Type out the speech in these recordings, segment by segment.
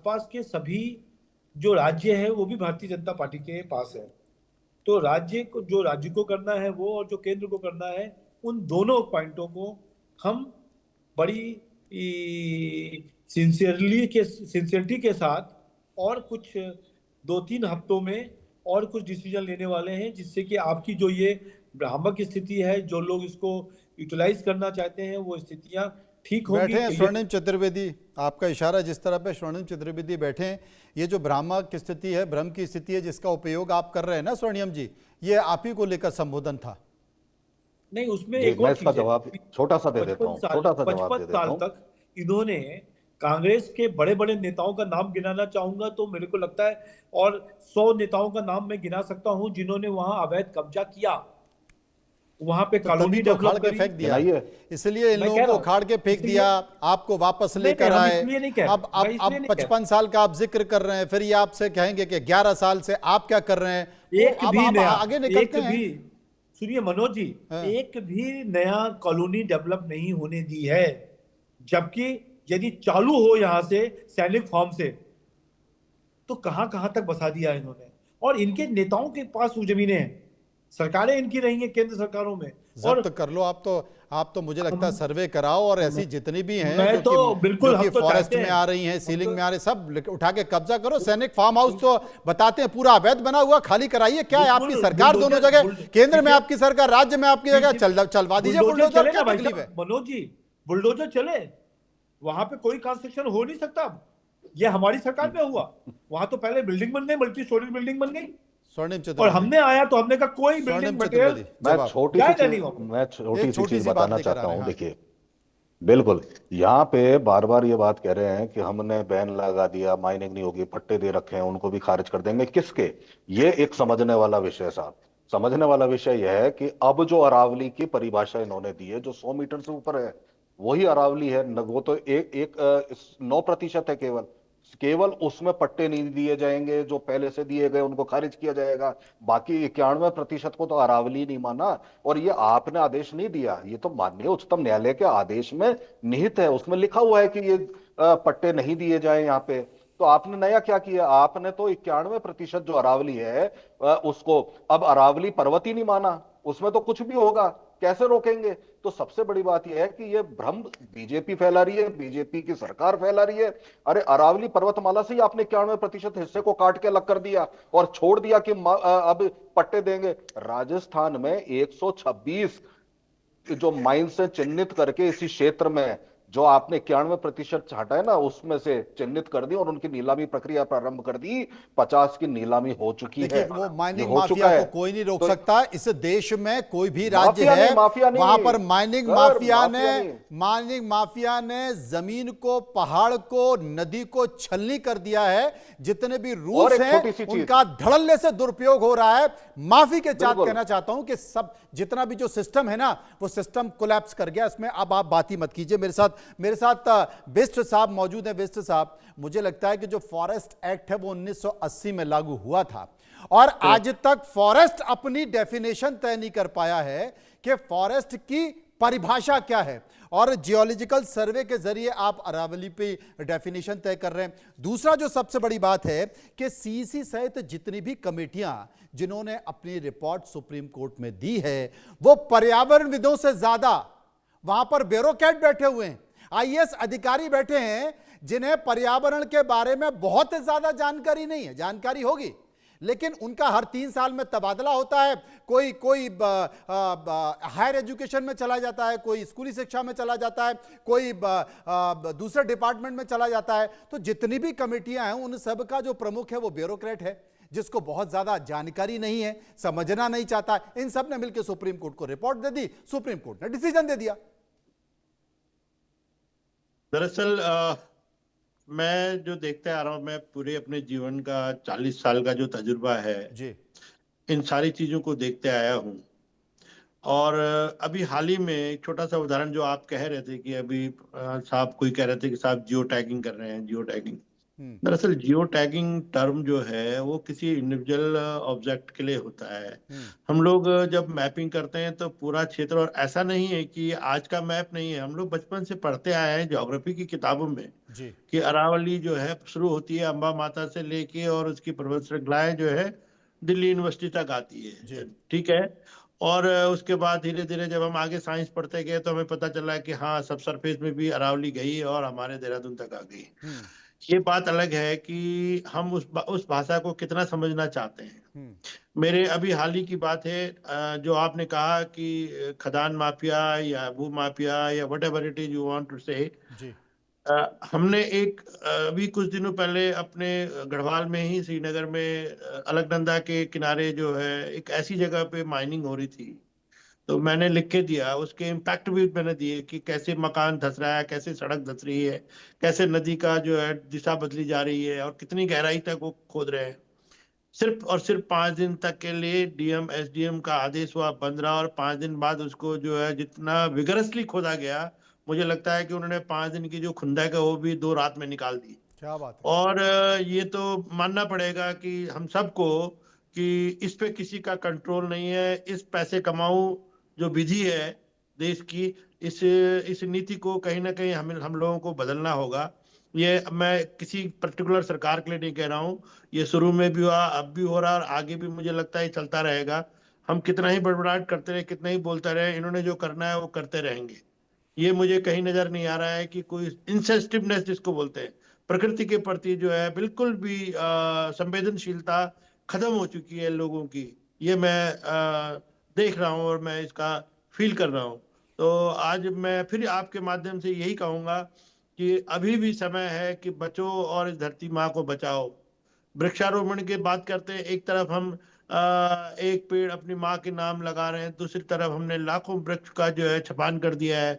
आसपास के सभी जो राज्य है वो भी भारतीय जनता पार्टी के पास है। तो राज्य को करना है वो, और जो केंद्र को करना है, उन दोनों पॉइंटों को हम बड़ी सिंसियरिटी के साथ और कुछ 2-3 हफ्तों में और कुछ डिसीजन लेने वाले हैं, जिससे कि आपकी जो ये भ्रामक स्थिति है, जो लोग इसको यूटिलाइज करना चाहते हैं, वो स्थितियां ठीक होंगी। बैठे हैं स्वर्णिम चतुर्वेदी, आपका इशारा जिस तरह पे स्वर्णिम चतुर्वेदी बैठे हैं, ये जो भ्रामक स्थिति है, भ्रम की स्थिति है जिसका उपयोग आप कर रहे हैं ना स्वर्णिम जी, ये आप ही को लेकर संबोधन था। नहीं, उसमें जी, एक मैं और इसका चीज है। जवाब छोटा सा दे देता 55 हूँ, साल छोटा सा जवाब 55 दे देता साल हूँ। तक इन्होंने कांग्रेस के बड़े बड़े नेताओं का नाम गिनाना चाहूंगा तो मेरे को लगता है, और 100 नेताओं का नाम मैं गिना सकता हूं जिन्होंने वहां अवैध कब्जा किया, वहां पे तो तभी कॉलोनी तो उखाड़ डेवलप के करी। फेंक दिया, गिनाइए। इसलिए इन मैं लोगों कह को रहा हूं, उखाड़ के फेंक इसलिए दिया, आपको वापस नहीं लेकर नहीं, हम आए। इसलिए नहीं कह रहे, मैं इसलिए अब नहीं कह 55 साल का आप जिक्र कर रहे हैं, फिर ये आपसे कहेंगे कि 11 साल से आप क्या कर रहे हैं, रहे। वो एक अब भी हम नया, आगे एक निकलते हैं। भी, सुनिए मनोज जी, हाँ। एक भी नया कॉलोनी डेवलप नहीं होने दी है, जबकि यदि चालू हो यहां से सैनिक फार्म से, तो कहां कहां तक बसा दिया इन्होंने। और इनके नेताओं के पास वो जमीनें हैं, सरकारें इनकी रही हैं केंद्र सरकारों में। और जब्त कर लो आप तो मुझे लगता है हम सर्वे कराओ, और ऐसी जितनी भी हैं मैं तो जो बिल्कुल, कि हम तो फॉरेस्ट चाहते में हैं, आ रही हैं, हम सीलिंग तो में आ रही, सब उठा के कब्जा करो। सैनिक फार्म हाउस तो बताते हैं पूरा अवैध बना हुआ, खाली कराइए। क्या है आपकी सरकार दोनों जगह, केंद्र में आपकी सरकार, राज्य में आपकी जगह, चलवा दीजिए बुलडोजर, चले क्या ना भाई तकलीफ है। साहब, मनोज जी, बुलडोजर चले, वहां पे कोई कंस्ट्रक्शन हो नहीं सकता। ये हमारी सरकार में हुआ, वहां तो पहले बिल्डिंग बन गई, मल्टी स्टोरी बिल्डिंग बन गई, स्वर्णिम और चतुर्वेदी, हमने आया तो हमने कहा कोई स्वर्णिम बिल्डिंग मटेरियल चतुर्वेदी जवाब, जाएगा नहीं वहां पे। मैं छोटी एक सी छोटी चीज सी बात बताना लेकर आ चाहता रहे हैं। हूँ। हाँ, देखिए, बिल्कुल यहाँ पे बार बार ये बात कह रहे हैं कि हमने बैन लगा दिया, माइनिंग नहीं होगी, पट्टे दे रखे हैं, उनको भी खारिज कर देंगे। किसके? ये एक समझने वाला विषय है साहब। समझने वाला विषय यह है कि अब जो अरावली की परिभाषा इन्होंने दी है, जो 100 मीटर से ऊपर है वही अरावली है। वो तो एक 9% है केवल। केवल उसमें पट्टे नहीं दिए जाएंगे, जो पहले से दिए गए उनको खारिज किया जाएगा। बाकी 91% को तो अरावली नहीं माना। और ये आपने आदेश नहीं दिया, ये तो माननीय उच्चतम न्यायालय के आदेश में निहित है, उसमें लिखा हुआ है कि ये पट्टे नहीं दिए जाए यहाँ पे। तो आपने नया क्या किया? आपने तो 91% जो अरावली है उसको अब अरावली पर्वत ही नहीं माना। उसमें तो कुछ भी होगा, कैसे रोकेंगे? तो सबसे बड़ी बात यह है कि ये भ्रम बीजेपी फैला रही है, बीजेपी की सरकार फैला रही है। अरे अरावली पर्वतमाला से ही आपने 91% हिस्से को काट के अलग कर दिया और छोड़ दिया कि अब पट्टे देंगे। राजस्थान में 126 जो माइन से चिन्हित करके इसी क्षेत्र में जो आपने 91% हटाए ना, उसमें से चिन्हित कर दी और उनकी नीलामी प्रक्रिया प्रारंभ कर दी। 50 की नीलामी हो चुकी देखिए है, वो ये माइनिंग हो चुका माफिया को है। कोई नहीं रोक तो सकता। इस देश में कोई भी राज्य माफिया है, नहीं, माफिया वहां नहीं पर माइनिंग सर, माफिया माफिया नहीं। ने जमीन को, पहाड़ को, नदी को छलनी कर दिया है। जितने भी और रूल्स एक हैं छोटी सी चीज, उनका धड़ल्ले से दुरुपयोग हो रहा है। माफी के साथ बिल्कुल कहना चाहता हूं कि सब जितना भी जो सिस्टम है ना, वो सिस्टम कोलैप्स कर गया। इसमें अब आप बात ही मत कीजिए। मेरे साथ बिष्ट साहब मौजूद हैं। बिष्ट साहब, मुझे लगता है कि जो फॉरेस्ट एक्ट है वो 1980 में लागू हुआ था, और आज तक फॉरेस्ट अपनी डेफिनेशन तय नहीं कर पाया है कि फॉरेस्ट की परिभाषा क्या है। और जियोलॉजिकल सर्वे के जरिए आप अरावली पे डेफिनेशन तय कर रहे हैं। दूसरा जो सबसे बड़ी बात है कि सीईसी सहित जितनी भी कमेटियां जिन्होंने अपनी रिपोर्ट सुप्रीम कोर्ट में दी है, वो पर्यावरणविदों से ज्यादा वहां पर ब्यूरोक्रेट बैठे हुए हैं, आईएएस अधिकारी बैठे हैं, जिन्हें पर्यावरण के बारे में बहुत ज्यादा जानकारी नहीं है। जानकारी होगी लेकिन उनका हर 3 साल में तबादला होता है। कोई हायर एजुकेशन में चला जाता है, कोई स्कूली शिक्षा में चला जाता है, कोई दूसरे डिपार्टमेंट में चला जाता है। तो जितनी भी कमेटियां हैं उन सब का जो प्रमुख है वो ब्यूरोक्रेट है, जिसको बहुत ज्यादा जानकारी नहीं है, समझना नहीं चाहता। इन सब ने मिलकर सुप्रीम कोर्ट को रिपोर्ट दे दी, सुप्रीम कोर्ट ने डिसीजन दे दिया। दरअसल मैं जो देखते आ रहा हूँ, मैं पूरे अपने जीवन का 40 साल का जो तजुर्बा है जी, इन सारी चीजों को देखते आया हूँ। और अभी हाल ही में एक छोटा सा उदाहरण, जो आप कह रहे थे कि अभी साहब कोई कह रहे थे कि साहब जियो टैगिंग कर रहे हैं, जियो टैगिंग। दरअसल जियो टैगिंग टर्म जो है वो किसी इंडिविजुअल ऑब्जेक्ट के लिए होता है। हम लोग जब मैपिंग करते हैं तो पूरा क्षेत्र, और ऐसा नहीं है कि आज का मैप नहीं है, हम लोग बचपन से पढ़ते आए हैं ज्योग्राफी की किताबों में जी कि अरावली जो है शुरू होती है अंबा माता से लेके, और उसकी पर्वत श्रृंखलाएं जो है दिल्ली यूनिवर्सिटी तक आती है। जी ठीक है। और उसके बाद धीरे धीरे जब हम आगे साइंस पढ़ते गए तो हमें पता चला कि हाँ, सब सरफेस में भी अरावली गई और हमारे देहरादून तक आ गई। ये बात अलग है कि हम उस भाषा को कितना समझना चाहते हैं। मेरे अभी हाल ही की बात है, जो आपने कहा कि खदान माफिया या भू माफिया या whatever it is you want to say, जी हमने एक अभी कुछ दिनों पहले अपने गढ़वाल में ही, श्रीनगर में अलकनंदा के किनारे जो है एक ऐसी जगह पे माइनिंग हो रही थी, तो मैंने लिख के दिया, उसके इम्पैक्ट भी मैंने दिए कि कैसे मकान धंस रहा है, कैसे सड़क धंस रही है, कैसे नदी का जो है दिशा बदली जा रही है और कितनी गहराई तक वो खोद रहे हैं। सिर्फ और सिर्फ 5 दिन तक के लिए डीएम एसडीएम का आदेश हुआ, बंद रहा, और 5 दिन बाद उसको जो है जितना विगरसली खोदा गया, मुझे लगता है कि उन्होंने 5 दिन की जो खुंदक है वो भी 2 रात में निकाल दी। क्या बात है। और ये तो मानना पड़ेगा कि हम सबको कि इस पे किसी का कंट्रोल नहीं है। इस पैसे कमाऊ जो विधि है देश की, इस नीति को कहीं ना कहीं हम लोगों को बदलना होगा। ये मैं किसी पर्टिकुलर सरकार के लिए नहीं कह रहा हूँ, ये शुरू में भी हुआ, अब भी हो रहा, और आगे भी मुझे लगता है चलता रहेगा। हम कितना ही बड़बड़ाहट करते रहे, कितना ही बोलते रहे, इन्होंने जो करना है वो करते रहेंगे। ये मुझे कहीं नजर नहीं आ रहा है कि कोई इंसेंसिटिवनेस जिसको बोलते हैं, प्रकृति के प्रति जो है बिल्कुल भी संवेदनशीलता खत्म हो चुकी है लोगों की। ये मैं देख रहा हूँ और मैं इसका फील कर रहा हूँ। तो आज मैं फिर आपके माध्यम से यही कहूंगा कि अभी भी समय है कि बचो और इस धरती माँ को बचाओ। वृक्षारोपण की बात करते हैं, एक तरफ हम एक पेड़ अपनी माँ के नाम लगा रहे हैं, दूसरी तरफ हमने लाखों वृक्ष का जो है छपान कर दिया है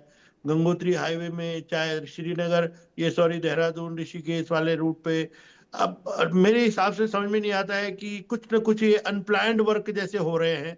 गंगोत्री हाईवे में, चाहे श्रीनगर, ये सॉरी देहरादून ऋषिकेश वाले रूट पे। अब मेरे हिसाब से समझ में नहीं आता है कि कुछ न कुछ ये अनप्लान्ड वर्क जैसे हो रहे हैं,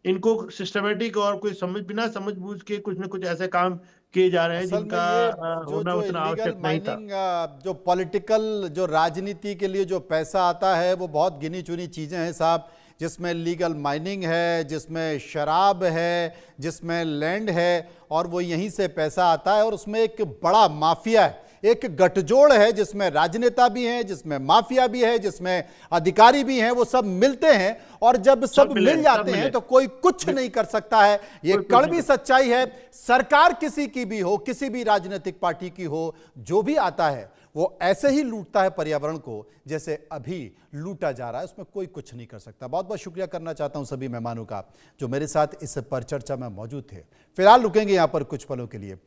इनको सिस्टमेटिक और कोई बिना समझ बूझ के कुछ न कुछ ऐसे काम किए जा रहे हैं असल में जिनका ये जो होना जो उतना इलीगल आवश्यक नहीं था। माइनिंग, जो पॉलिटिकल, जो राजनीति के लिए जो पैसा आता है वो बहुत गिनी चुनी चीज़ें हैं साहब, जिसमें लीगल माइनिंग है, जिसमें शराब है, जिसमें लैंड है, और वो यहीं से पैसा आता है। और उसमें एक बड़ा माफिया है, एक गठजोड़ है जिसमें राजनेता भी हैं, जिसमें माफिया भी है, जिसमें अधिकारी भी हैं। वो सब मिलते हैं, और जब सब मिल जाते हैं तो कोई कुछ नहीं कर सकता है। ये कड़वी सच्चाई है। सरकार किसी की भी हो, किसी भी राजनीतिक पार्टी की हो, जो भी आता है वो ऐसे ही लूटता है पर्यावरण को जैसे अभी लूटा जा रहा है। उसमें कोई कुछ नहीं कर सकता। बहुत बहुत शुक्रिया करना चाहता हूं सभी मेहमानों का जो मेरे साथ इस परिचर्चा में मौजूद थे। फिलहाल रुकेंगे यहां पर कुछ पलों के लिए।